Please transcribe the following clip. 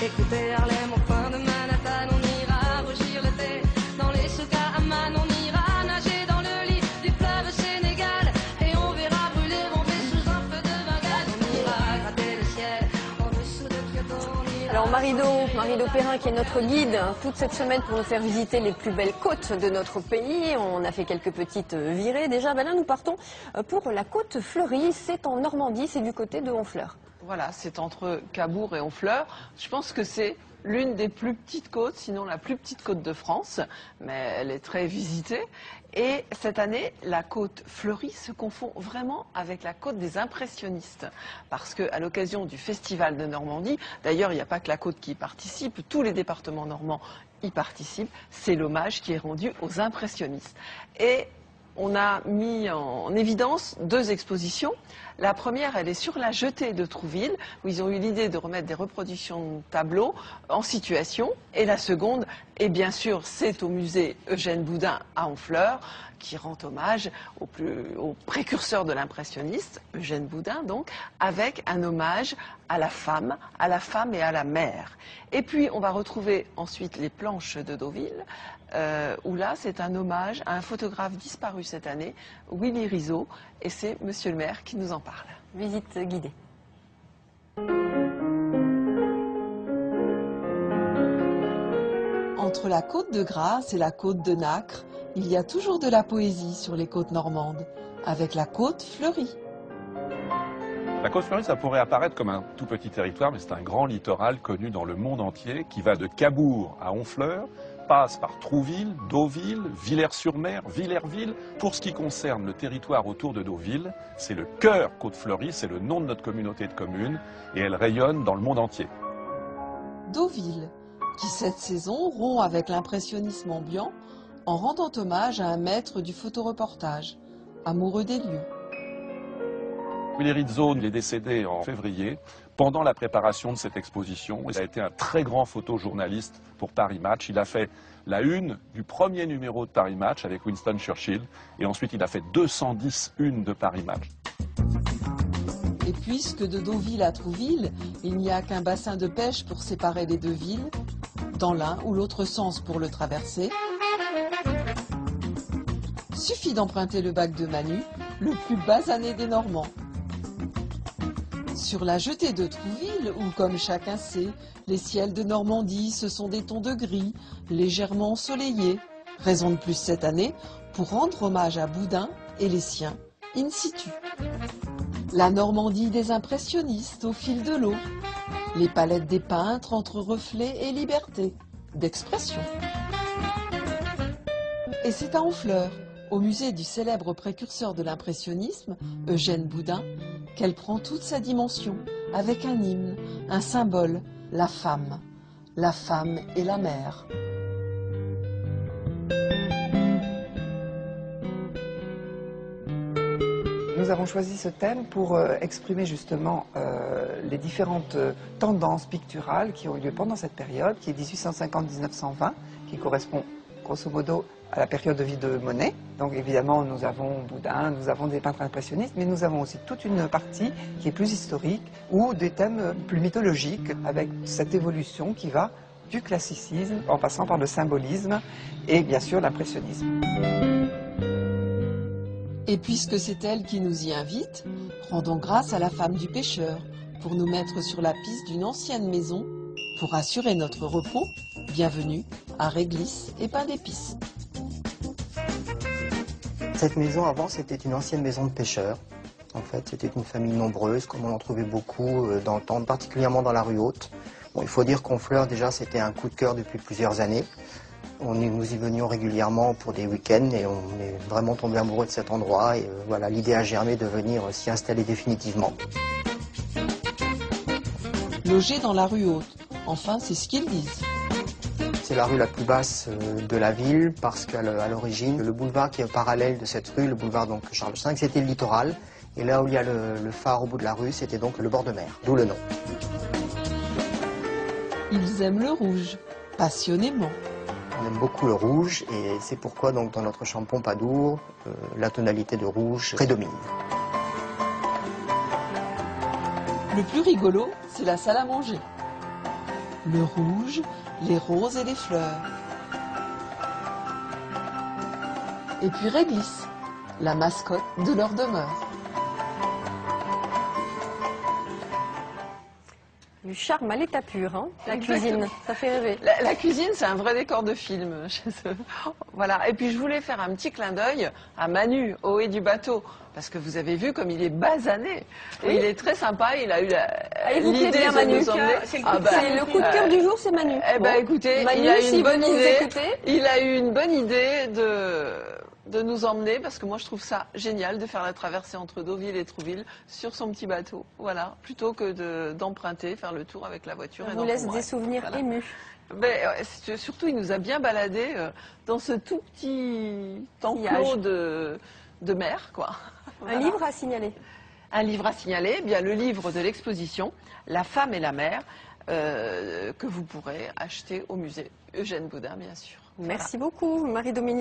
Écoutez Harlem au coin de Manhattan, on ira rougir l'été. Dans les souks à Amman, on ira nager dans le lit du fleuve Sénégal. Et on verra brûler Bombay sous un feu de Bengale. On ira gratter le ciel en dessous de Kyoto. Alors Marido Perrin qui est notre guide toute cette semaine pour nous faire visiter les plus belles côtes de notre pays. On a fait quelques petites virées déjà. Ben là nous partons pour la côte fleurie. C'est en Normandie, c'est du côté de Honfleur. Voilà, c'est entre Cabourg et Honfleur. Je pense que c'est l'une des plus petites côtes, sinon la plus petite côte de France, mais elle est très visitée. Et cette année, la côte fleurie se confond vraiment avec la côte des impressionnistes. Parce qu'à l'occasion du Festival de Normandie, d'ailleurs, il n'y a pas que la côte qui y participe, tous les départements normands y participent. C'est l'hommage qui est rendu aux impressionnistes. Et on a mis en évidence deux expositions. La première, elle est sur la jetée de Trouville, où ils ont eu l'idée de remettre des reproductions de tableaux en situation. Et la seconde, et bien sûr, c'est au musée Eugène Boudin à Honfleur, qui rend hommage au précurseur de l'impressionniste, Eugène Boudin donc, avec un hommage à la femme et à la mère. Et puis, on va retrouver ensuite les planches de Deauville, où là, c'est un hommage à un photographe disparu cette année, Willy Rizzo, et c'est Monsieur le maire qui nous en parle. Visite guidée. Entre la côte de Grasse et la côte de Nacre, il y a toujours de la poésie sur les côtes normandes, avec la côte fleurie. La côte fleurie, ça pourrait apparaître comme un tout petit territoire, mais c'est un grand littoral connu dans le monde entier qui va de Cabourg à Honfleur, passe par Trouville, Deauville, Villers-sur-Mer, Villerville. Pour ce qui concerne le territoire autour de Deauville, c'est le cœur Côte-Fleurie, c'est le nom de notre communauté de communes et elle rayonne dans le monde entier. Deauville, qui cette saison rompt avec l'impressionnisme ambiant en rendant hommage à un maître du photoreportage, amoureux des lieux. Willy Rizzo, il est décédé en février. Pendant la préparation de cette exposition, il a été un très grand photojournaliste pour Paris Match. Il a fait la une du premier numéro de Paris Match avec Winston Churchill. Et ensuite, il a fait 210 unes de Paris Match. Et puisque de Deauville à Trouville, il n'y a qu'un bassin de pêche pour séparer les deux villes, dans l'un ou l'autre sens pour le traverser, suffit d'emprunter le bac de Manu, le plus basané des Normands. Sur la jetée de Trouville, où comme chacun sait, les ciels de Normandie, ce sont des tons de gris, légèrement ensoleillés. Raison de plus cette année pour rendre hommage à Boudin et les siens in situ. La Normandie des impressionnistes au fil de l'eau. Les palettes des peintres entre reflets et liberté d'expression. Et c'est à Honfleur, au musée du célèbre précurseur de l'impressionnisme, Eugène Boudin, qu'elle prend toute sa dimension, avec un hymne, un symbole, la femme et la mère. Nous avons choisi ce thème pour exprimer justement les différentes tendances picturales qui ont eu lieu pendant cette période, qui est 1850-1920, qui correspond grosso modo à la période de vie de Monet. Donc évidemment, nous avons Boudin, nous avons des peintres impressionnistes, mais nous avons aussi toute une partie qui est plus historique ou des thèmes plus mythologiques avec cette évolution qui va du classicisme en passant par le symbolisme et bien sûr l'impressionnisme. Et puisque c'est elle qui nous y invite, rendons grâce à la femme du pêcheur pour nous mettre sur la piste d'une ancienne maison pour assurer notre repos. Bienvenue à Réglisse et Pain d'Épices. Cette maison, avant, c'était une ancienne maison de pêcheurs. En fait, c'était une famille nombreuse, comme on en trouvait beaucoup dans le temps, particulièrement dans la rue Haute. Bon, il faut dire qu'Honfleur, déjà, c'était un coup de cœur depuis plusieurs années. Nous y venions régulièrement pour des week-ends et on est vraiment tombé amoureux de cet endroit. Et voilà, l'idée a germé de venir s'y installer définitivement. Loger dans la rue Haute, enfin, c'est ce qu'ils disent. C'est la rue la plus basse de la ville parce qu'à l'origine, le boulevard qui est parallèle de cette rue, le boulevard donc Charles V, c'était le littoral. Et là où il y a le phare au bout de la rue, c'était donc le bord de mer, d'où le nom. Ils aiment le rouge, passionnément. On aime beaucoup le rouge et c'est pourquoi donc dans notre champ Pompadour, la tonalité de rouge prédomine. Le plus rigolo, c'est la salle à manger. le rouge, les roses et les fleurs. Et puis Réglisse, la mascotte de leur demeure. Du charme à l'état pur, hein, la Exactement. cuisine, ça fait rêver. La cuisine, c'est un vrai décor de film chez eux. Voilà. Et puis je voulais faire un petit clin d'œil à Manu, au haut du bateau, parce que vous avez vu comme il est basané. Oui. Et il est très sympa. Il a eu Écoutez l'idée bien de Manu, nous emmener. c'est le coup de cœur du jour, c'est Manu. Eh ben, écoutez, Manu, il a eu si une bonne vous nous idée. écoutez. Il a eu une bonne idée de nous emmener, parce que moi je trouve ça génial de faire la traversée entre Deauville et Trouville sur son petit bateau, voilà, plutôt que d'emprunter, faire le tour avec la voiture. On et vous laisse des d'encombrer. souvenirs Voilà. émus. Mais, surtout, il nous a bien baladés dans ce tout petit enclos Sillage. de mer, quoi. Un Voilà. livre à signaler. Un livre à signaler, eh bien le livre de l'exposition La femme et la mer, que vous pourrez acheter au musée Eugène Baudin, bien sûr. Merci beaucoup, Marie-Dominique.